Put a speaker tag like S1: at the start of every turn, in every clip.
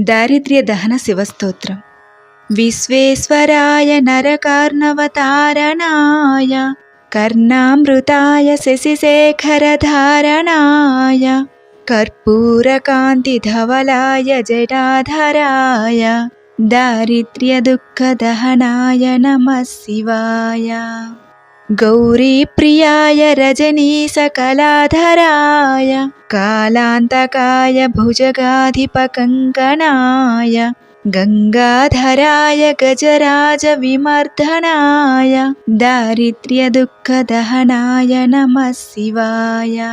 S1: दारिद्र्यदहन शिवस्तोत्रम्। विश्वेश्वराय नरकार्णवतारणाय कर्णामृताय शशिशेखरधारणाय कर्पूरकान्तिधवलाय जटाधराय दारिद्र्यदुःखदहनाय नमः शिवाय। गौरीप्रियाय रजनीशकलाधराय कालान्तकाय भुजगाधिपकङ्कणाय गङ्गाधराय गजराजविमर्दनाय दारिद्र्यदुःखदहनाय नमः शिवाय।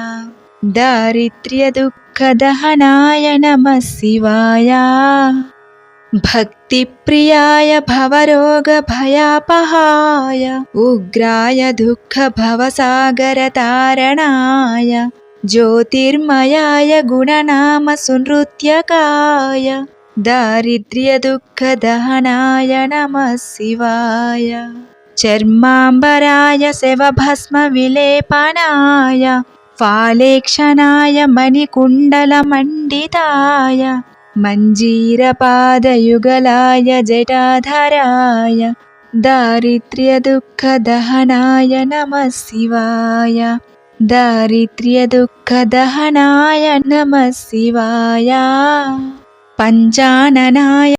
S1: दारिद्र्यदुःखदहनाय नमः शिवाय। भक्तिप्रियाय भवरोगभयापहाय उग्राय दुःखभवसागरतारणाय ज्योतिर्मयाय गुणनामसुनृत्यकाय दारिद्र्यदुःखदहनाय नमः शिवाय। चर्माम्बराय शवभस्मविलेपनाय फालेक्षणाय मणिकुण्डलमण्डिताय मञ्जीरपादयुगलाय जटाधराय दारिद्र्यदुःखदहनाय नमः शिवाय। दारिद्र्यदुःखदहनाय नमः शिवाय। पञ्चाननाय